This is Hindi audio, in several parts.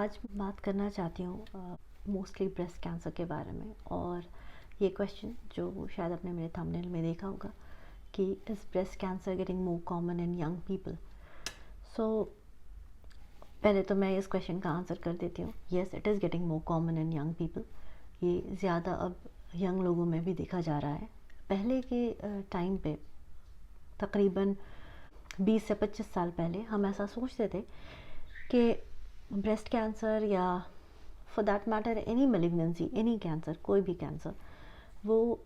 आज बात करना चाहती हूँ मोस्टली ब्रेस्ट कैंसर के बारे में। और ये क्वेश्चन जो शायद आपने मेरे थंबनेल में देखा होगा कि is breast cancer getting more common in young people. So पहले तो मैं इस क्वेश्चन का आंसर कर देती हूँ। Yes, it is getting more common in young people. ये ज़्यादा अब यंग लोगों में भी देखा जा रहा है। पहले के टाइम पे तकरीबन 20 से 25 साल पहले हम ऐसा सोचते थे कि ब्रेस्ट कैंसर या for that matter any malignancy, any cancer, कोई भी कैंसर, वो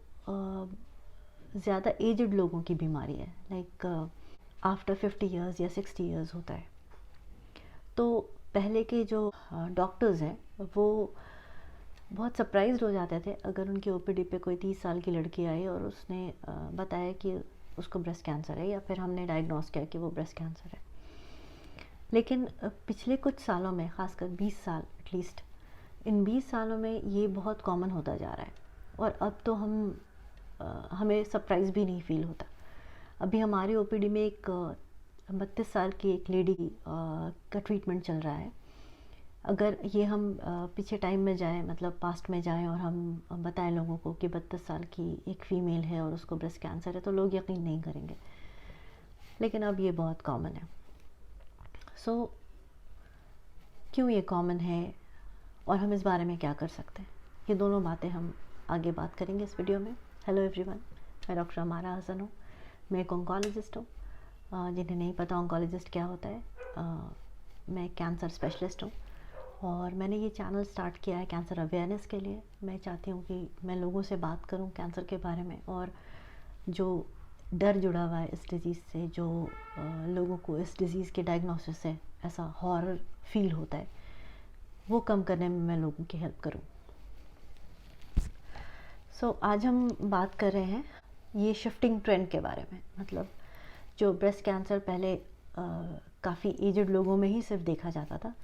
ज़्यादा एजड लोगों की बीमारी है। लाइक आफ्टर 50 ईयर्स या 60 ईयर्स होता है। तो पहले के जो डॉक्टर्स हैं वो बहुत सरप्राइज्ड हो जाते थे अगर उनकी ओपीडी पे कोई 30 साल की लड़की आई और उसने बताया कि उसको ब्रेस्ट कैंसर है, या फिर हमने डायग्नोस किया कि वो ब्रेस्ट कैंसर है। लेकिन पिछले कुछ सालों में, ख़ासकर 20 साल एटलीस्ट, इन 20 सालों में ये बहुत कॉमन होता जा रहा है। और अब तो हमें सरप्राइज़ भी नहीं फील होता। अभी हमारी ओपीडी में एक 32 साल की एक लेडी का ट्रीटमेंट चल रहा है। अगर ये हम पीछे टाइम में जाएं, मतलब पास्ट में जाएं, और हम बताएं लोगों को कि 32 साल की एक फ़ीमेल है और उसको ब्रेस्ट कैंसर है, तो लोग यकीन नहीं करेंगे। लेकिन अब ये बहुत कॉमन है। सो क्यों ये कॉमन है और हम इस बारे में क्या कर सकते हैं, ये दोनों बातें हम आगे बात करेंगे इस वीडियो में। हेलो एवरीवन, मैं डॉक्टर अमारा हसन हूँ। मैं एक ऑन्कोलॉजिस्ट हूँ। जिन्हें नहीं पता ऑन्कोलॉजिस्ट क्या होता है, मैं कैंसर स्पेशलिस्ट हूँ और मैंने ये चैनल स्टार्ट किया है कैंसर अवेयरनेस के लिए। मैं चाहती हूँ कि मैं लोगों से बात करूँ कैंसर के बारे में, और जो डर जुड़ा हुआ है इस डिज़ीज़ से, जो लोगों को इस डिज़ीज़ के डायग्नोसिस से ऐसा हॉरर फील होता है, वो कम करने में मैं लोगों की हेल्प करूँ। आज हम बात कर रहे हैं ये शिफ्टिंग ट्रेंड के बारे में। मतलब जो ब्रेस्ट कैंसर पहले काफ़ी एजड लोगों में ही सिर्फ देखा जाता था,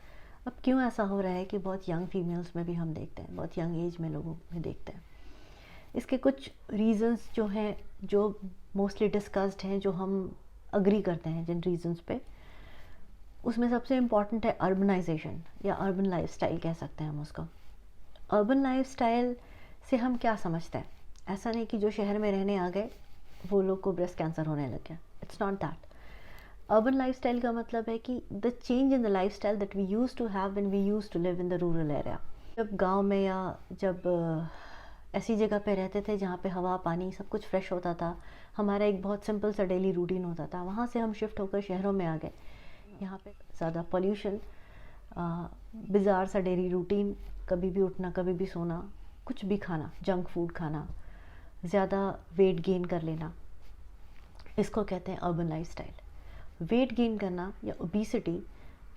अब क्यों ऐसा हो रहा है कि बहुत यंग फीमेल्स में भी हम देखते हैं, बहुत यंग एज में लोगों में देखते हैं। इसके कुछ रीज़न्स जो हैं, जो मोस्टली डिस्कस्ड हैं, जो हम अग्री करते हैं जिन रीज़न्स पे, उसमें सबसे इम्पॉर्टेंट है अर्बनाइजेशन, या अर्बन लाइफस्टाइल कह सकते हैं हम उसको। अर्बन लाइफस्टाइल से हम क्या समझते हैं? ऐसा नहीं कि जो शहर में रहने आ गए वो लोग को ब्रेस्ट कैंसर होने लग गया। It's not that. Urban lifestyle का मतलब है कि the change in the lifestyle that we use to have when we use to live in the rural area. जब गांव में या जब ऐसी जगह पे रहते थे जहाँ पे हवा पानी सब कुछ फ्रेश होता था, हमारा एक बहुत सिंपल सा डेली रूटीन होता था। वहाँ से हम शिफ्ट होकर शहरों में आ गए। यहाँ पे ज़्यादा पॉल्यूशन, बिजार सा डेली रूटीन, कभी भी उठना कभी भी सोना, कुछ भी खाना, जंक फूड खाना, ज़्यादा वेट गेन कर लेना, इसको कहते हैं अर्बन लाइफस्टाइल। वेट गेन करना या ओबेसिटी,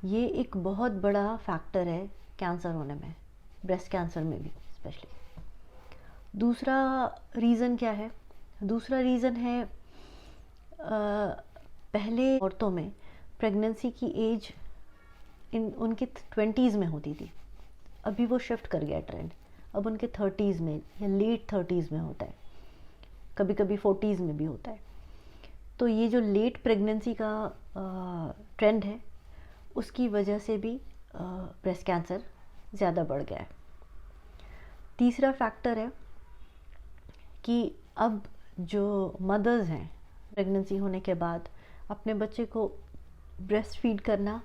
ये एक बहुत बड़ा फैक्टर है कैंसर होने में, ब्रेस्ट कैंसर में भी स्पेशली। दूसरा रीज़न क्या है? दूसरा रीज़न है पहले औरतों में प्रेगनेंसी की एज उनके 20s में होती थी। अभी वो शिफ्ट कर गया ट्रेंड, अब उनके 30s में या लेट 30s में होता है, कभी कभी 40s में भी होता है। तो ये जो लेट प्रेगनेंसी का ट्रेंड है, उसकी वजह से भी ब्रेस्ट कैंसर ज़्यादा बढ़ गया है। तीसरा फैक्टर है कि अब जो मदर्स हैं प्रेगनेंसी होने के बाद अपने बच्चे को ब्रेस्ट फीड करना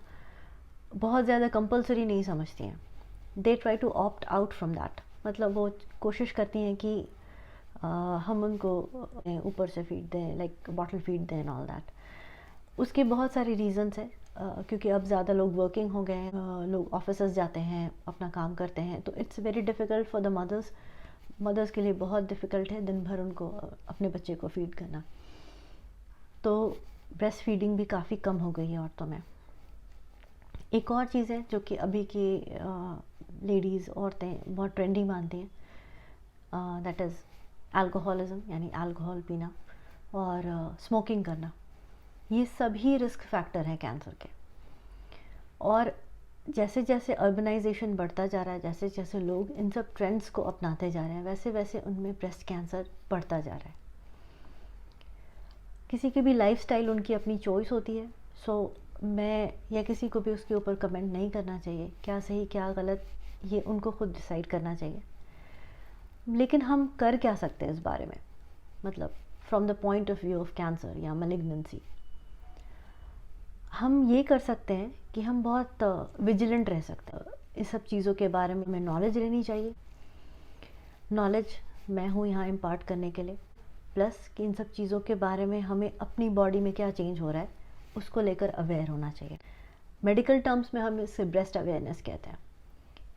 बहुत ज़्यादा कंपलसरी नहीं समझती हैं। They try to opt out from that. मतलब वो कोशिश करती हैं कि हम उनको ऊपर से फीड दें, लाइक बॉटल फीड दें एंड ऑल दैट। उसके बहुत सारे रीज़न्स हैं, क्योंकि अब ज़्यादा लोग वर्किंग हो गए हैं, लोग ऑफिसेस जाते हैं, अपना काम करते हैं, तो it's very difficult for the mothers के लिए बहुत डिफ़िकल्ट है दिन भर उनको अपने बच्चे को फीड करना। तो ब्रेस्ट फीडिंग भी काफ़ी कम हो गई है औरतों में। एक और चीज़ है जो कि अभी की लेडीज़, औरतें बहुत ट्रेंडी मानती हैं, दैट इज़ अल्कोहलिज्म, यानी अल्कोहल पीना और स्मोकिंग करना। ये सभी रिस्क फैक्टर हैं कैंसर के। और जैसे जैसे अर्बनाइजेशन बढ़ता जा रहा है, जैसे जैसे लोग इन सब ट्रेंड्स को अपनाते जा रहे हैं, वैसे वैसे उनमें ब्रेस्ट कैंसर बढ़ता जा रहा है। किसी की भी लाइफस्टाइल उनकी अपनी चॉइस होती है। सो मैं या किसी को भी उसके ऊपर कमेंट नहीं करना चाहिए, क्या सही क्या गलत ये उनको खुद डिसाइड करना चाहिए। लेकिन हम कर क्या सकते हैं इस बारे में, मतलब from the point of view of cancer या मैलिग्नेंसी, हम ये कर सकते हैं कि हम बहुत विजिलेंट रह सकते हैं। इस सब चीज़ों के बारे में हमें नॉलेज लेनी चाहिए। नॉलेज मैं हूँ यहाँ इम्पार्ट करने के लिए, प्लस कि इन सब चीज़ों के बारे में हमें अपनी बॉडी में क्या चेंज हो रहा है उसको लेकर अवेयर होना चाहिए। मेडिकल टर्म्स में हम इसे ब्रेस्ट अवेयरनेस कहते हैं,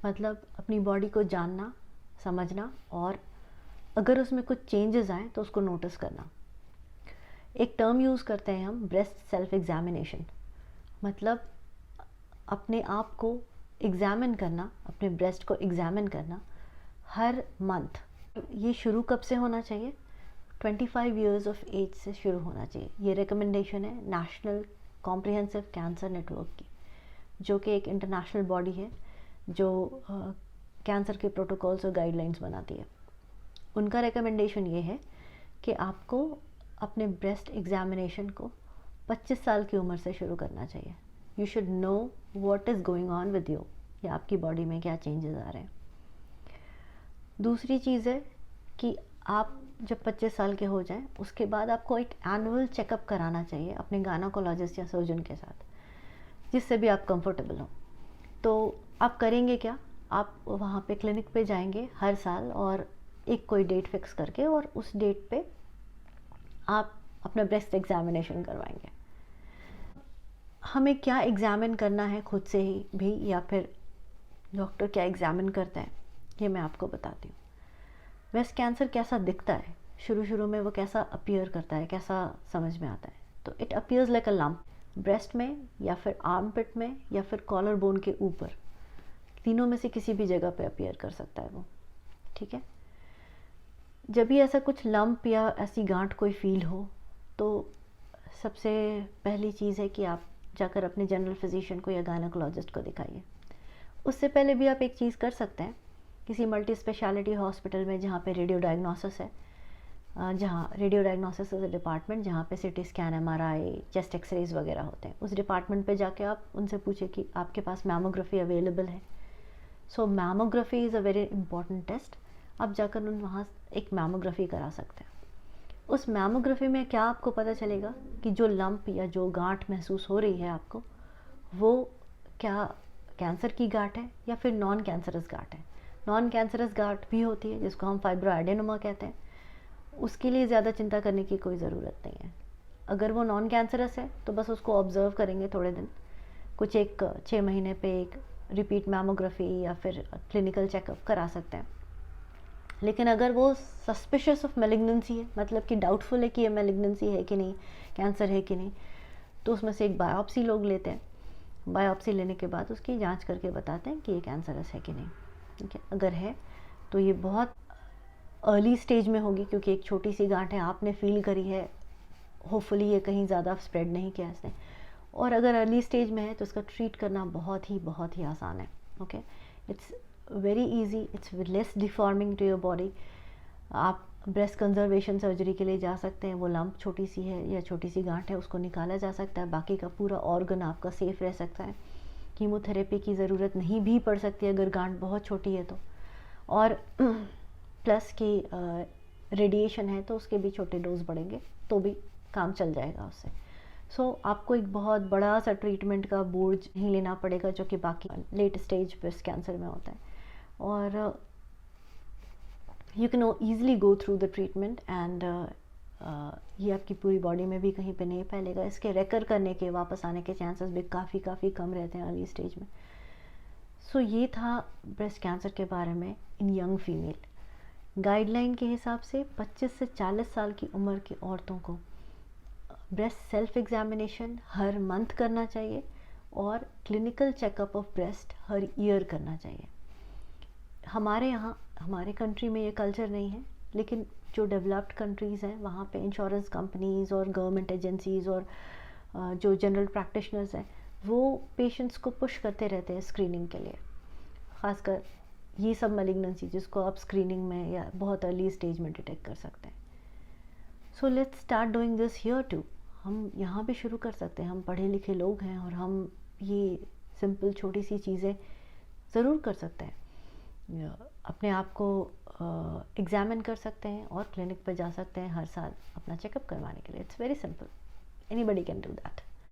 मतलब अपनी बॉडी को जानना, समझना और अगर उसमें कुछ चेंजेस आए तो उसको नोटिस करना। एक टर्म यूज़ करते हैं हम, ब्रेस्ट सेल्फ एग्जामिनेशन, मतलब अपने आप को एग्ज़ामिन करना, अपने ब्रेस्ट को एग्ज़ामिन करना हर मंथ। ये शुरू कब से होना चाहिए? 25 इयर्स ऑफ एज से शुरू होना चाहिए। ये रिकमेंडेशन है नेशनल कॉम्प्रिहेंसिव कैंसर नेटवर्क की, जो कि एक इंटरनेशनल बॉडी है जो कैंसर के प्रोटोकॉल्स और गाइडलाइंस बनाती है। उनका रिकमेंडेशन ये है कि आपको अपने ब्रेस्ट एग्जामिनेशन को 25 साल की उम्र से शुरू करना चाहिए। You should know what is going on with you, या आपकी बॉडी में क्या चेंजेस आ रहे हैं। दूसरी चीज़ है कि आप जब 25 साल के हो जाएं उसके बाद आपको एक एनुअल चेकअप कराना चाहिए अपने गायनेकोलॉजिस्ट या सर्जन के साथ, जिससे भी आप कंफर्टेबल हो। तो आप करेंगे क्या, आप वहाँ पे क्लिनिक पे जाएंगे हर साल और एक कोई डेट फिक्स करके, और उस डेट पे आप अपना ब्रेस्ट एग्जामिनेशन करवाएंगे। हमें क्या एग्ज़ामिन करना है खुद से ही भी, या फिर डॉक्टर क्या एग्ज़ामिन करता है, ये मैं आपको बताती हूँ। ब्रेस्ट कैंसर कैसा दिखता है, शुरू शुरू में वो कैसा अपीयर करता है, कैसा समझ में आता है। तो it appears like a lump breast में, या फिर आर्म पिट में, या फिर कॉलर बोन के ऊपर, तीनों में से किसी भी जगह पे अपीयर कर सकता है वो, ठीक है। जब भी ऐसा कुछ लंप या ऐसी गांठ कोई फील हो तो सबसे पहली चीज़ है कि आप जाकर अपने जनरल फिजिशियन को या गायनेकोलॉजिस्ट को दिखाइए। उससे पहले भी आप एक चीज़ कर सकते हैं, किसी मल्टी स्पेशलिटी हॉस्पिटल में जहाँ पे रेडियो डायग्नोसिस है, जहाँ radio diagnosis is a department जहाँ पे CT scan, MRI, chest x-rays वगैरह होते हैं, उस डिपार्टमेंट पे जाके आप उनसे पूछे कि आपके पास मैमोग्राफी अवेलेबल है। So mammography is a very important test. आप जाकर उन वहाँ एक मैमोग्राफी करा सकते हैं। उस मैमोग्राफी में क्या आपको पता चलेगा कि जो लंप या जो गांठ महसूस हो रही है आपको, वो क्या कैंसर की गांठ है या फिर नॉन कैंसरस गांठ है। नॉन कैंसरस गांठ भी होती है जिसको हम फाइब्रोएडेनोमा कहते हैं, उसके लिए ज़्यादा चिंता करने की कोई ज़रूरत नहीं है। अगर वो नॉन कैंसरस है तो बस उसको ऑब्ज़र्व करेंगे थोड़े दिन, कुछ एक 6 महीने पे एक रिपीट मैमोग्राफी या फिर क्लिनिकल चेकअप करा सकते हैं। लेकिन अगर वो सस्पिशियस ऑफ मैलिग्नेंसी है, मतलब कि डाउटफुल है कि ये मैलिग्नेंसी है कि नहीं, कैंसर है कि नहीं, तो उसमें से एक बायोप्सी लोग लेते हैं। बायोप्सी लेने के बाद उसकी जांच करके बताते हैं कि ये कैंसरस है कि नहीं, ठीक है। अगर है तो ये बहुत अर्ली स्टेज में होगी, क्योंकि एक छोटी सी गांठ है, आपने फील करी है, होपफुली ये कहीं ज़्यादा स्प्रेड नहीं किया इसने। और अगर अर्ली स्टेज में है तो इसका ट्रीट करना बहुत ही आसान है, okay. It's very easy, it's less deforming to your body. आप ब्रेस्ट कंजर्वेशन सर्जरी के लिए जा सकते हैं, वो लंप छोटी सी है या छोटी सी गांठ है उसको निकाला जा सकता है, बाकी का पूरा ऑर्गन आपका सेफ रह सकता है। कीमोथेरेपी की ज़रूरत नहीं भी पड़ सकती है अगर गांठ बहुत छोटी है तो, और प्लस की रेडिएशन है तो उसके भी छोटे डोज बढ़ेंगे तो भी काम चल जाएगा उससे। सो आपको एक बहुत बड़ा सा ट्रीटमेंट का बोझ नहीं लेना पड़ेगा जो कि बाकी लेट स्टेज ब्रेस्ट कैंसर में होता है। और you can easily go through the treatment and ये आपकी पूरी बॉडी में भी कहीं पे नहीं फैलेगा। इसके रेकर करने के, वापस आने के चांसेस भी काफ़ी कम रहते हैं अर्ली स्टेज में। सो ये था ब्रेस्ट कैंसर के बारे में इन यंग फीमेल। गाइडलाइन के हिसाब से 25 से 40 साल की उम्र की औरतों को ब्रेस्ट सेल्फ एग्जामिनेशन हर मंथ करना चाहिए और clinical checkup of breast her year करना चाहिए। हमारे यहाँ, हमारे कंट्री में ये कल्चर नहीं है, लेकिन जो डेवलप्ड कंट्रीज़ हैं वहाँ पे इंश्योरेंस कंपनीज़ और गवर्नमेंट एजेंसीज़ और जो जनरल प्रैक्टिशनर्स हैं वो पेशेंट्स को पुश करते रहते हैं स्क्रीनिंग के लिए, ख़ासकर ये सब मैलिग्नेंसी जिसको आप स्क्रीनिंग में या बहुत अर्ली स्टेज में डिटेक्ट कर सकते हैं। So let's start doing this here too. हम यहाँ भी शुरू कर सकते हैं, हम पढ़े लिखे लोग हैं और हम ये सिंपल छोटी सी चीज़ें ज़रूर कर सकते हैं। अपने आप को एग्ज़ामिन कर सकते हैं और क्लिनिक पे जा सकते हैं हर साल अपना चेकअप करवाने के लिए। It's very simple, anybody can do that.